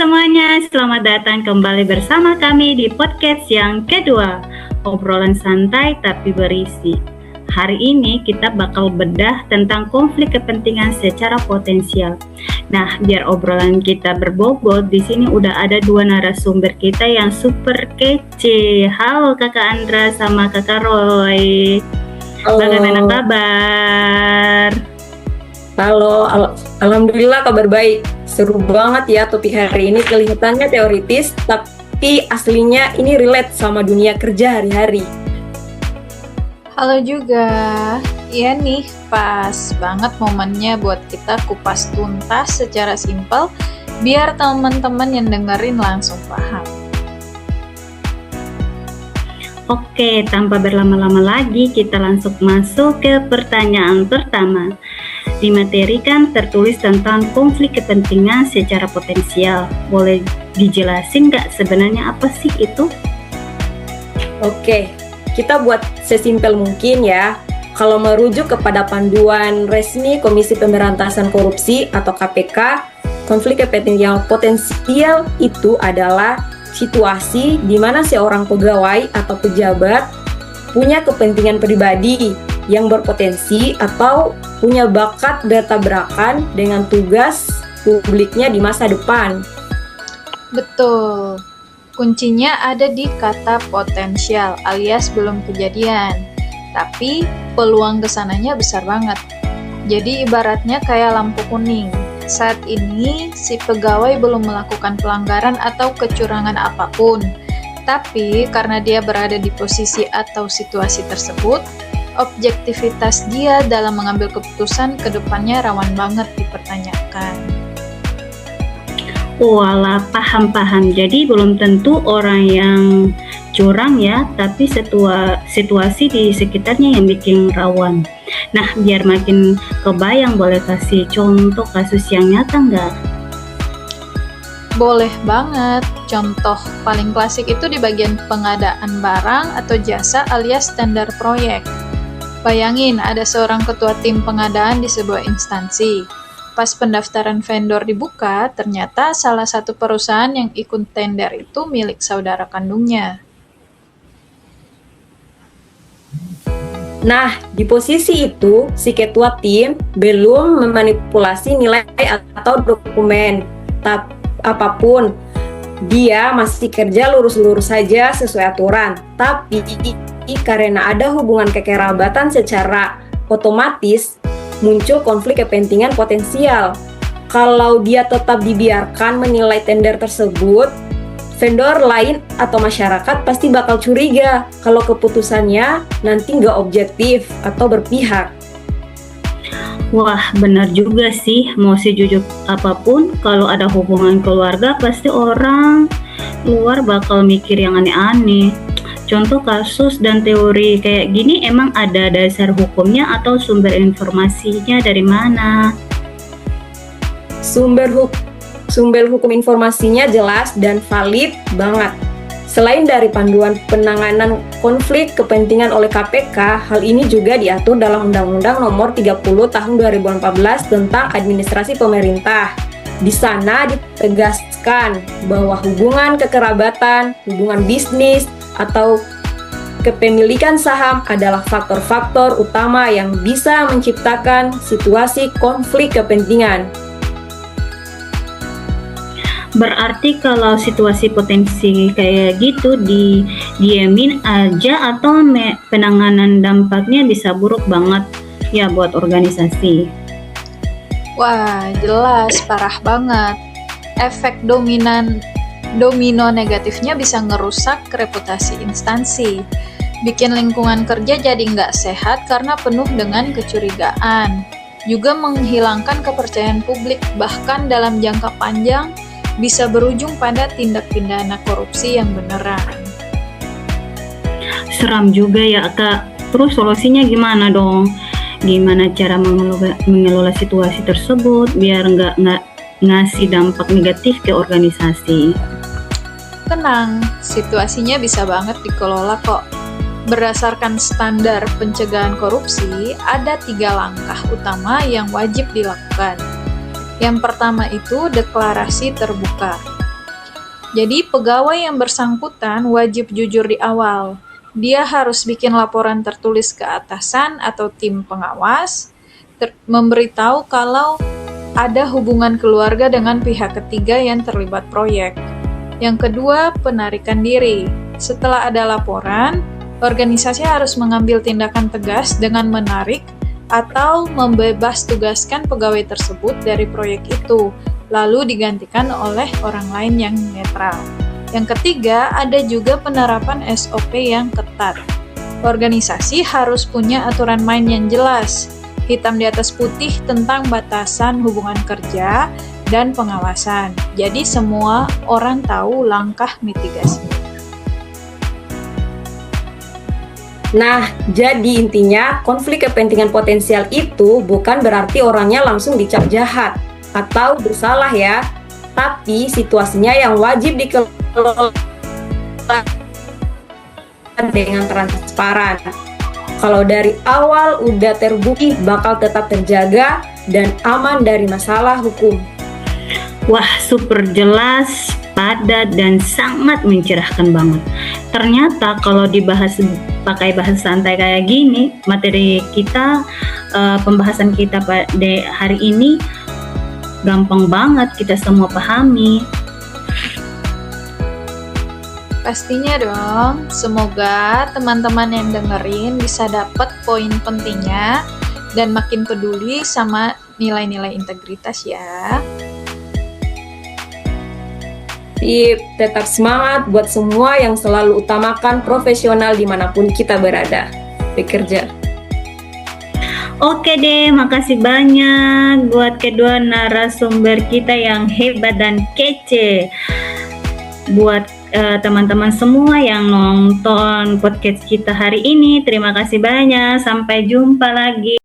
semuanya, selamat datang kembali bersama kami di podcast yang kedua, obrolan santai tapi berisi. Hari ini kita bakal bedah tentang konflik kepentingan secara potensial. Nah, biar obrolan kita berbobot, di sini udah ada dua narasumber kita yang super kece. Halo Kakak Andra sama Kakak Roy. Halo. Bagaimana kabar? Halo, alhamdulillah kabar baik. Seru banget ya topik hari ini, kelihatannya teoritis, tapi aslinya ini relate sama dunia kerja hari-hari. Halo juga, iya nih pas banget momennya buat kita kupas tuntas secara simpel, biar teman-teman yang dengerin langsung paham. Oke, tanpa berlama-lama lagi, kita langsung masuk ke pertanyaan pertama. Di materi kan tertulis tentang konflik kepentingan secara potensial. Boleh dijelasin nggak sebenarnya apa sih itu? Oke, kita buat sesimpel mungkin ya. Kalau merujuk kepada panduan resmi Komisi Pemberantasan Korupsi atau KPK, konflik kepentingan potensial itu adalah situasi di mana seorang pegawai atau pejabat punya kepentingan pribadi yang berpotensi atau punya bakat bertabrakan dengan tugas publiknya di masa depan. Betul, kuncinya ada di kata potensial alias belum kejadian, tapi peluang kesananya besar banget. Jadi ibaratnya kayak lampu kuning. Saat ini si pegawai belum melakukan pelanggaran atau kecurangan apapun, tapi karena dia berada di posisi atau situasi tersebut, objektivitas dia dalam mengambil keputusan ke depannya rawan banget dipertanyakan. Walah, paham. Jadi belum tentu orang yang curang ya, tapi situasi di sekitarnya yang bikin rawan. Nah, biar makin kebayang, boleh kasih contoh kasus yang nyata nggak? Boleh banget. Contoh paling klasik itu di bagian pengadaan barang atau jasa alias tender proyek. Bayangin ada seorang ketua tim pengadaan di sebuah instansi. Pas pendaftaran vendor dibuka, ternyata salah satu perusahaan yang ikut tender itu milik saudara kandungnya. Nah, di posisi itu, si ketua tim belum memanipulasi nilai atau dokumen apapun. Dia masih kerja lurus-lurus saja sesuai aturan. Tapi karena ada hubungan kekerabatan secara otomatis, muncul konflik kepentingan potensial. Kalau dia tetap dibiarkan menilai tender tersebut, vendor lain atau masyarakat pasti bakal curiga kalau keputusannya nanti nggak objektif atau berpihak. Wah, benar juga sih. Mau sejujur apapun, kalau ada hubungan keluarga, pasti orang luar bakal mikir yang aneh-aneh. Contoh kasus dan teori kayak gini emang ada dasar hukumnya atau sumber informasinya dari mana? Sumber hukum informasinya jelas dan valid banget. Selain dari panduan penanganan konflik kepentingan oleh KPK, hal ini juga diatur dalam Undang-Undang Nomor 30 Tahun 2014 tentang Administrasi Pemerintah. Di sana ditegaskan bahwa hubungan kekerabatan, hubungan bisnis, atau kepemilikan saham adalah faktor-faktor utama yang bisa menciptakan situasi konflik kepentingan. Berarti kalau situasi potensi kayak gitu diemin aja atau penanganan dampaknya bisa buruk banget ya buat organisasi. Wah, jelas parah banget. Efek domino negatifnya bisa ngerusak reputasi instansi, bikin lingkungan kerja jadi nggak sehat karena penuh dengan kecurigaan, juga menghilangkan kepercayaan publik, bahkan dalam jangka panjang bisa berujung pada tindak pidana korupsi yang beneran. Seram juga ya Kak. Terus solusinya gimana dong? Gimana cara mengelola situasi tersebut biar nggak ngasih dampak negatif ke organisasi? Tenang, situasinya bisa banget dikelola kok. Berdasarkan standar pencegahan korupsi, ada 3 langkah utama yang wajib dilakukan. Yang pertama itu deklarasi terbuka. Jadi pegawai yang bersangkutan wajib jujur di awal. Dia harus bikin laporan tertulis ke atasan atau tim pengawas, memberitahu kalau ada hubungan keluarga dengan pihak ketiga yang terlibat proyek. Yang kedua, penarikan diri. Setelah ada laporan, organisasi harus mengambil tindakan tegas dengan menarik atau membebas tugaskan pegawai tersebut dari proyek itu, lalu digantikan oleh orang lain yang netral. Yang ketiga, ada juga penerapan SOP yang ketat. Organisasi harus punya aturan main yang jelas, hitam di atas putih tentang batasan hubungan kerja dan pengawasan. Jadi semua orang tahu langkah mitigasinya. Nah, jadi intinya konflik kepentingan potensial itu bukan berarti orangnya langsung dicap jahat atau bersalah ya, tapi situasinya yang wajib dikelola dengan transparan. Kalau dari awal udah terbukti bakal tetap terjaga dan aman dari masalah hukum. Wah, super jelas, padat, dan sangat mencerahkan banget. Ternyata kalau dibahas pakai bahasa santai kayak gini, materi kita, pembahasan kita pada hari ini gampang banget kita semua pahami. Pastinya dong, semoga teman-teman yang dengerin bisa dapat poin pentingnya dan makin peduli sama nilai-nilai integritas ya. Sip, tetap semangat buat semua yang selalu utamakan profesional dimanapun kita berada. Bekerja. Oke deh, makasih banyak buat kedua narasumber kita yang hebat dan kece. Buat teman-teman semua yang nonton podcast kita hari ini, terima kasih banyak. Sampai jumpa lagi.